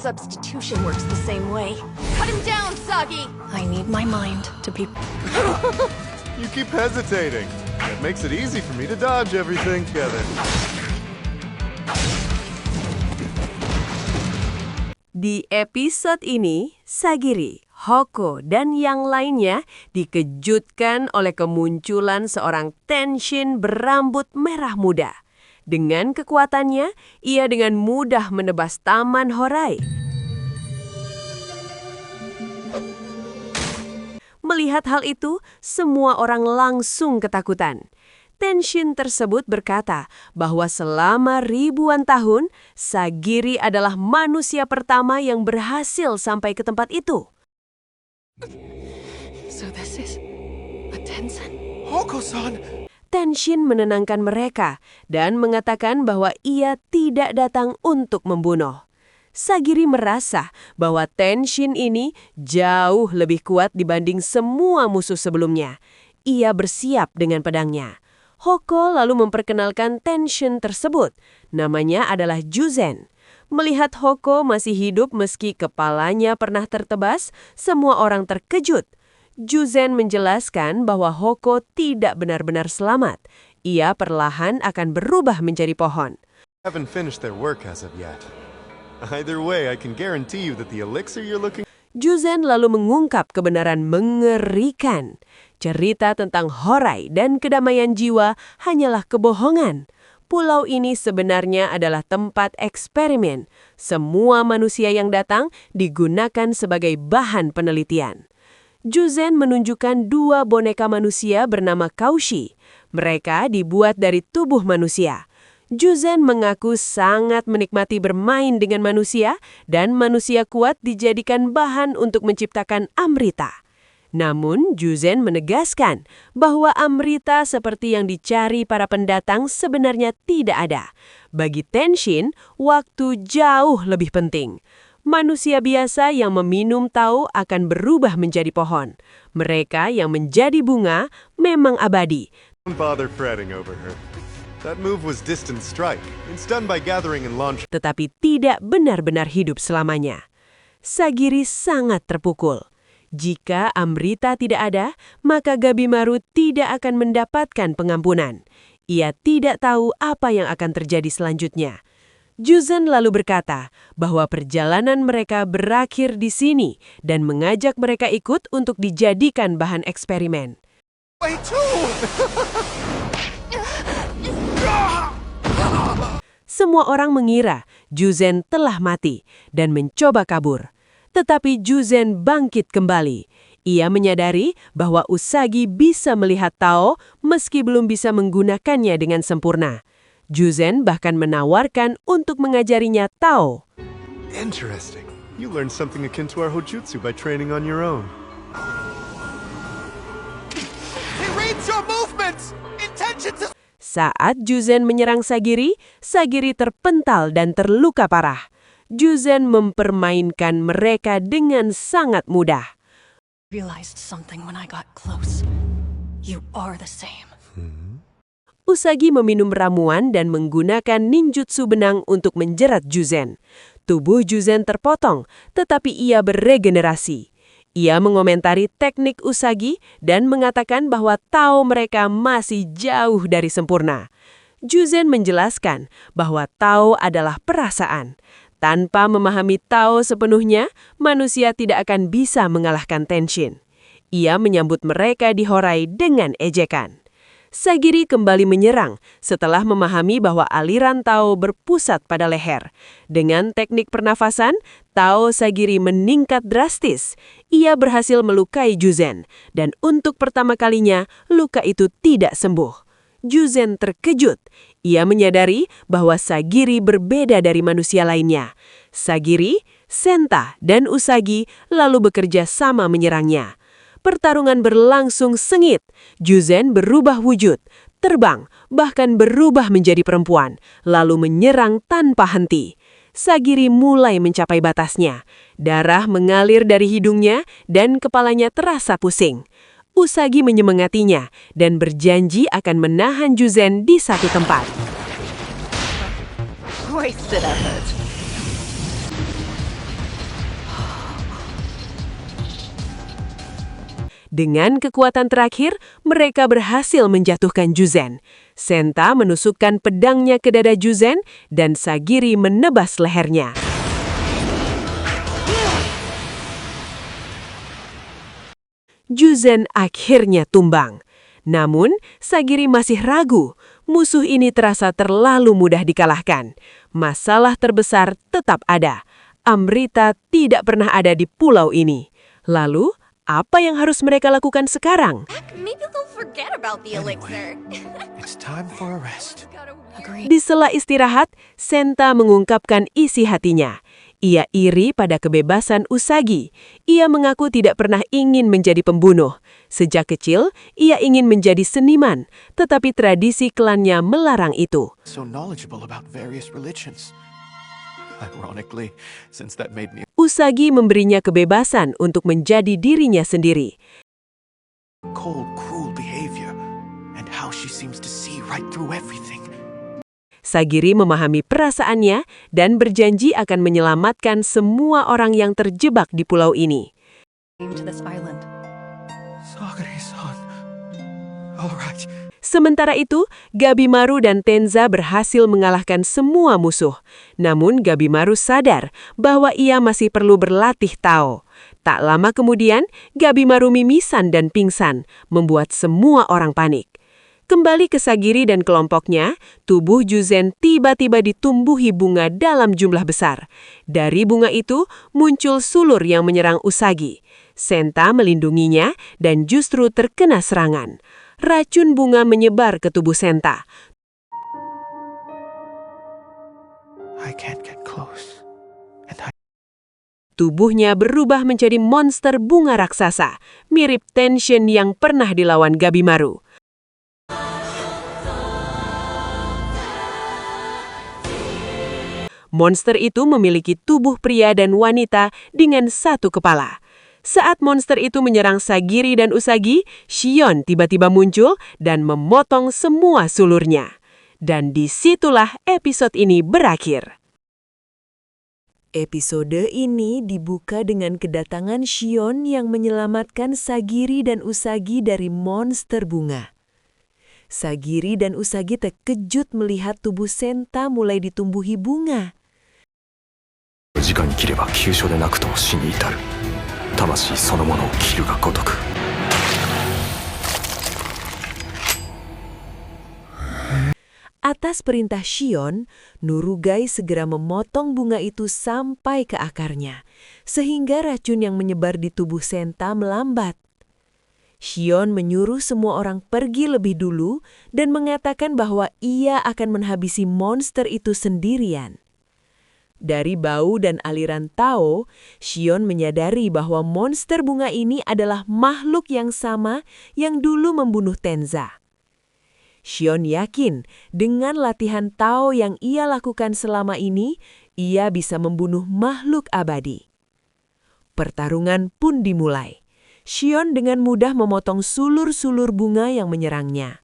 substitution works the same way. Cut him down, Sagi! I need my mind to be... You keep hesitating. That makes it easy for me to dodge everything together. Di episode ini, Sagiri, Hoko, dan yang lainnya dikejutkan oleh kemunculan seorang Tenshin berambut merah muda. Dengan kekuatannya, ia dengan mudah menebas Taman Horai. Melihat hal itu, semua orang langsung ketakutan. Tenshin tersebut berkata bahwa selama ribuan tahun, Sagiri adalah manusia pertama yang berhasil sampai ke tempat itu. So this is a Tensen? Hoko-san! Tenshin menenangkan mereka dan mengatakan bahwa ia tidak datang untuk membunuh. Sagiri merasa bahwa Tenshin ini jauh lebih kuat dibanding semua musuh sebelumnya. Ia bersiap dengan pedangnya. Hoko lalu memperkenalkan Tenshin tersebut. Namanya adalah Juzen. Melihat Hoko masih hidup meski kepalanya pernah tertebas, semua orang terkejut. Juzen menjelaskan bahwa Hoko tidak benar-benar selamat. Ia perlahan akan berubah menjadi pohon. Haven't finished their work as of yet. Either way, I can guarantee you that the elixir you're looking... Juzen lalu mengungkap kebenaran mengerikan. Cerita tentang Horai dan kedamaian jiwa hanyalah kebohongan. Pulau ini sebenarnya adalah tempat eksperimen. Semua manusia yang datang digunakan sebagai bahan penelitian. Juzen menunjukkan 2 boneka manusia bernama Kaushi. Mereka dibuat dari tubuh manusia. Juzen mengaku sangat menikmati bermain dengan manusia dan manusia kuat dijadikan bahan untuk menciptakan Amrita. Namun, Juzen menegaskan bahwa Amrita seperti yang dicari para pendatang sebenarnya tidak ada. Bagi Tenshin, waktu jauh lebih penting. Manusia biasa yang meminum Tao akan berubah menjadi pohon. Mereka yang menjadi bunga memang abadi. Don't bother fretting over her. That move was distant strike. It's done by gathering and launching. Tetapi tidak benar-benar hidup selamanya. Sagiri sangat terpukul. Jika Amrita tidak ada, maka Gabimaru tidak akan mendapatkan pengampunan. Ia tidak tahu apa yang akan terjadi selanjutnya. Juzen lalu berkata bahwa perjalanan mereka berakhir di sini dan mengajak mereka ikut untuk dijadikan bahan eksperimen. Wait, too! Semua orang mengira Juzen telah mati dan mencoba kabur. Tetapi Juzen bangkit kembali. Ia menyadari bahwa Usagi bisa melihat Tao meski belum bisa menggunakannya dengan sempurna. Juzen bahkan menawarkan untuk mengajarinya Tao. Interesting. You learned something akin to our Hojutsu by training on your own. He reads your movements! Intentions is... Saat Juzen menyerang Sagiri, Sagiri terpental dan terluka parah. Juzen mempermainkan mereka dengan sangat mudah. Realized something when I got close. You are the same. Usagi meminum ramuan dan menggunakan ninjutsu benang untuk menjerat Juzen. Tubuh Juzen terpotong, tetapi ia beregenerasi. Ia mengomentari teknik Usagi dan mengatakan bahwa Tao mereka masih jauh dari sempurna. Juzen menjelaskan bahwa Tao adalah perasaan. Tanpa memahami Tao sepenuhnya, manusia tidak akan bisa mengalahkan Tenshin. Ia menyambut mereka di Horai dengan ejekan. Sagiri kembali menyerang setelah memahami bahwa aliran Tao berpusat pada leher. Dengan teknik pernafasan, Tao Sagiri meningkat drastis. Ia berhasil melukai Juzen, dan untuk pertama kalinya luka itu tidak sembuh. Juzen terkejut. Ia menyadari bahwa Sagiri berbeda dari manusia lainnya. Sagiri, Senta, dan Usagi lalu bekerja sama menyerangnya. Pertarungan berlangsung sengit. Juzen berubah wujud, terbang, bahkan berubah menjadi perempuan, lalu menyerang tanpa henti. Sagiri mulai mencapai batasnya. Darah mengalir dari hidungnya dan kepalanya terasa pusing. Usagi menyemangatinya dan berjanji akan menahan Juzen di satu tempat. Wasted effort. Dengan kekuatan terakhir, mereka berhasil menjatuhkan Juzen. Senta menusukkan pedangnya ke dada Juzen dan Sagiri menebas lehernya. Juzen akhirnya tumbang. Namun, Sagiri masih ragu. Musuh ini terasa terlalu mudah dikalahkan. Masalah terbesar tetap ada. Amrita tidak pernah ada di pulau ini. Lalu, apa yang harus mereka lakukan sekarang? Maybe they'll forget about the elixir. It's time for a rest. Di sela istirahat, Senta mengungkapkan isi hatinya. Ia iri pada kebebasan Usagi. Ia mengaku tidak pernah ingin menjadi pembunuh. Sejak kecil, ia ingin menjadi seniman, tetapi tradisi klannya melarang itu. So knowledgeable about various religions. Ironically, since that made me Usagi memberinya kebebasan untuk menjadi dirinya sendiri. cold, cruel behavior, and how she seems to see right through everything. Sagiri memahami perasaannya dan berjanji akan menyelamatkan semua orang yang terjebak di pulau ini. To this island. Sagiri-san. All right. Sementara itu, Gabimaru dan Tenza berhasil mengalahkan semua musuh. Namun Gabimaru sadar bahwa ia masih perlu berlatih Tao. Tak lama kemudian, Gabimaru mimisan dan pingsan, membuat semua orang panik. Kembali ke Sagiri dan kelompoknya, tubuh Juzen tiba-tiba ditumbuhi bunga dalam jumlah besar. Dari bunga itu, muncul sulur yang menyerang Usagi. Senta melindunginya dan justru terkena serangan. Racun bunga menyebar ke tubuh Senta. I can't get close. Tubuhnya berubah menjadi monster bunga raksasa, mirip Tenshin yang pernah dilawan Gabimaru. Monster itu memiliki tubuh pria dan wanita dengan satu kepala. Saat monster itu menyerang Sagiri dan Usagi, Shion tiba-tiba muncul dan memotong semua sulurnya. Dan disitulah episode ini berakhir. Episode ini dibuka dengan kedatangan Shion yang menyelamatkan Sagiri dan Usagi dari monster bunga. Sagiri dan Usagi terkejut melihat tubuh Senta mulai ditumbuhi bunga. 時間に切れば急所でなくとも死に至る魂そのものを切るが如く Atas perintah Shion, Nurugai segera memotong bunga itu sampai ke akarnya, sehingga racun yang menyebar di tubuh Senta melambat. Shion menyuruh semua orang pergi lebih dulu dan mengatakan bahwa ia akan menghabisi monster itu sendirian. Dari bau dan aliran Tao, Shion menyadari bahwa monster bunga ini adalah makhluk yang sama yang dulu membunuh Tenza. Shion yakin dengan latihan Tao yang ia lakukan selama ini, ia bisa membunuh makhluk abadi. Pertarungan pun dimulai. Shion dengan mudah memotong sulur-sulur bunga yang menyerangnya.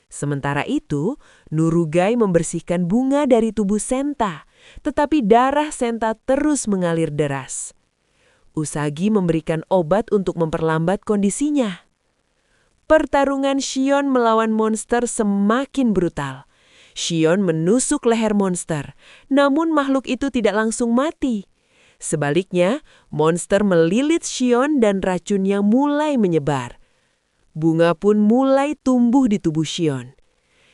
Sementara itu, Nurugai membersihkan bunga dari tubuh Senta, tetapi darah Senta terus mengalir deras. Usagi memberikan obat untuk memperlambat kondisinya. Pertarungan Shion melawan monster semakin brutal. Shion menusuk leher monster, namun makhluk itu tidak langsung mati. Sebaliknya, monster melilit Shion dan racunnya mulai menyebar. Bunga pun mulai tumbuh di tubuh Shion.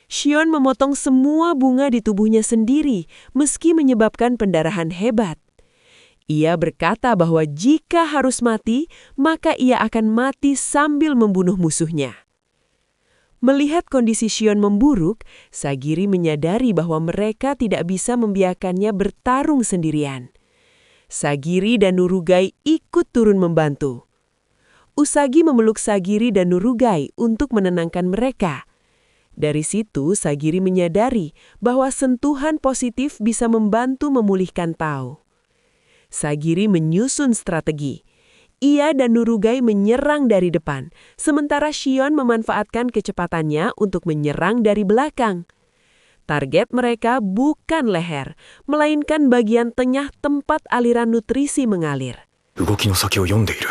Shion memotong semua bunga di tubuhnya sendiri, meski menyebabkan pendarahan hebat. Ia berkata bahwa jika harus mati, maka ia akan mati sambil membunuh musuhnya. Melihat kondisi Shion memburuk, Sagiri menyadari bahwa mereka tidak bisa membiarkannya bertarung sendirian. Sagiri dan Nurugai ikut turun membantu. Usagi memeluk Sagiri dan Nurugai untuk menenangkan mereka. Dari situ, Sagiri menyadari bahwa sentuhan positif bisa membantu memulihkan Tao. Sagiri menyusun strategi. Ia dan Nurugai menyerang dari depan, sementara Shion memanfaatkan kecepatannya untuk menyerang dari belakang. Target mereka bukan leher, melainkan bagian tengah tempat aliran nutrisi mengalir. 動きの先を読んでいる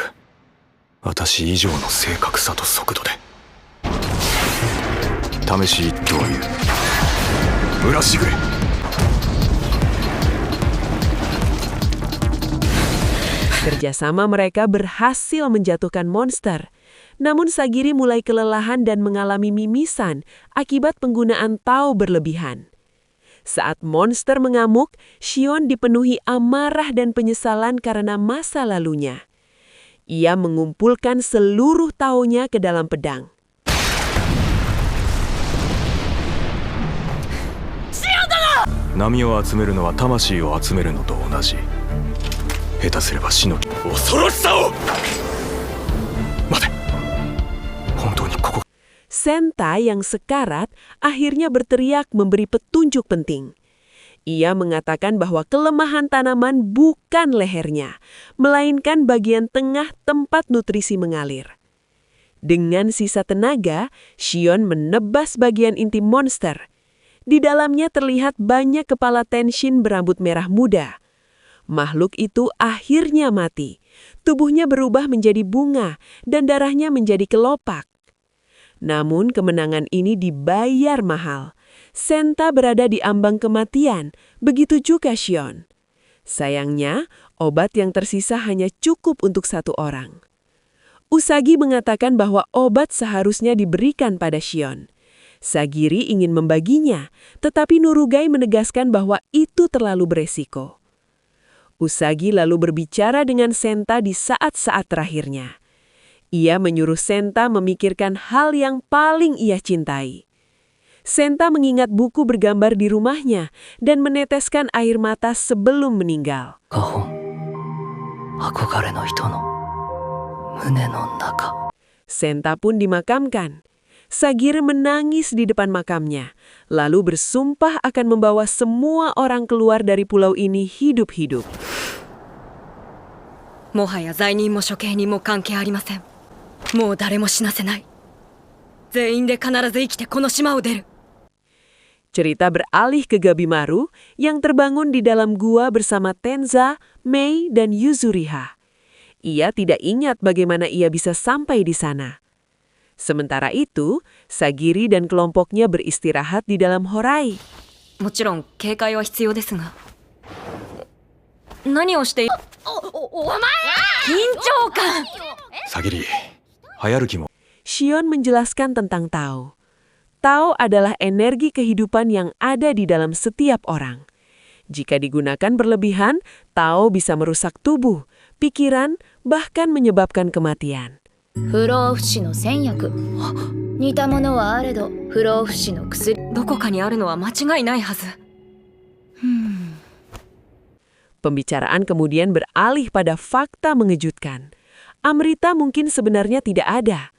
私以上の正確さと速度で試し一刀言う村しぐれ。Kerjasama mereka berhasil menjatuhkan monster. Namun Sagiri mulai kelelahan dan mengalami mimisan akibat penggunaan Tao berlebihan. Saat monster mengamuk, Shion dipenuhi amarah dan penyesalan karena masa lalunya. Ia mengumpulkan seluruh Tao-nya ke dalam pedang. Namiを集めるのは魂を集めるのと同じ。下手すれば死の恐ろしさを。待て。本当にここ。Senta yang sekarat akhirnya berteriak memberi petunjuk penting. Ia mengatakan bahwa kelemahan tanaman bukan lehernya, melainkan bagian tengah tempat nutrisi mengalir. Dengan sisa tenaga, Shion menebas bagian inti monster. Di dalamnya terlihat banyak kepala Tenshin berambut merah muda. Makhluk itu akhirnya mati. Tubuhnya berubah menjadi bunga dan darahnya menjadi kelopak. Namun kemenangan ini dibayar mahal. Senta berada di ambang kematian, begitu juga Shion. Sayangnya, obat yang tersisa hanya cukup untuk satu orang. Usagi mengatakan bahwa obat seharusnya diberikan pada Shion. Sagiri ingin membaginya, tetapi Nurugai menegaskan bahwa itu terlalu beresiko. Usagi lalu berbicara dengan Senta di saat-saat terakhirnya. Ia menyuruh Senta memikirkan hal yang paling ia cintai. Senta mengingat buku bergambar di rumahnya dan meneteskan air mata sebelum meninggal. Senta pun dimakamkan. Sagiri menangis di depan makamnya, lalu bersumpah akan membawa semua orang keluar dari pulau ini hidup-hidup. もはや罪人も処刑人も関係ありません。もう誰も死なせない。全員で必ず生きてこの島を出る。 Cerita beralih ke Gabimaru yang terbangun di dalam gua bersama Tenza, Mei, dan Yuzuriha. Ia tidak ingat bagaimana ia bisa sampai di sana. Sementara itu, Sagiri dan kelompoknya beristirahat di dalam Horai. もちろん警戒は必要ですが。何をしている？お前！緊張感！さぎり、流行る気も。 Shion menjelaskan tentang Tao. Tao adalah energi kehidupan yang ada di dalam setiap orang. Jika digunakan berlebihan, Tao bisa merusak tubuh, pikiran, bahkan menyebabkan kematian. 不老不死の仙薬似たものはあれど不老不死の薬どこかにあるのは間違いないはず。Pembicaraan kemudian beralih pada fakta mengejutkan. Amrita mungkin sebenarnya tidak ada.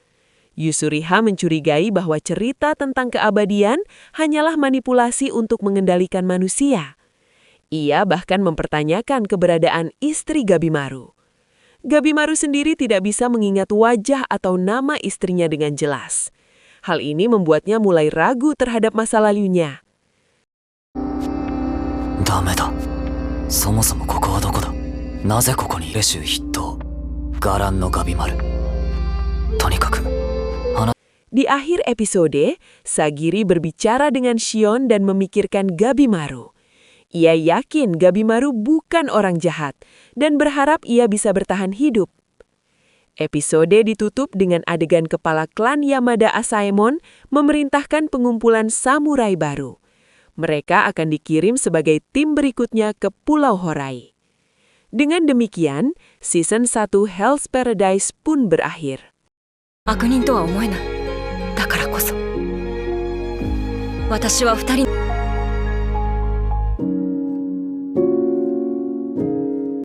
Yuzuriha mencurigai bahwa cerita tentang keabadian hanyalah manipulasi untuk mengendalikan manusia. Ia bahkan mempertanyakan keberadaan istri Gabimaru. Gabimaru sendiri tidak bisa mengingat wajah atau nama istrinya dengan jelas. Hal ini membuatnya mulai ragu terhadap masa lalunya. ダメだ。そもそもここはどこだ。なぜここにレシュ筆頭。ガランのガビマル。とにかく。 Di akhir episode, Sagiri berbicara dengan Shion dan memikirkan Gabimaru. Ia yakin Gabimaru bukan orang jahat dan berharap ia bisa bertahan hidup. Episode ditutup dengan adegan kepala klan Yamada Asaemon memerintahkan pengumpulan samurai baru. Mereka akan dikirim sebagai tim berikutnya ke Pulau Horai. Dengan demikian, season 1 Hell's Paradise pun berakhir. 悪人とは思えない。だからこそ私は2人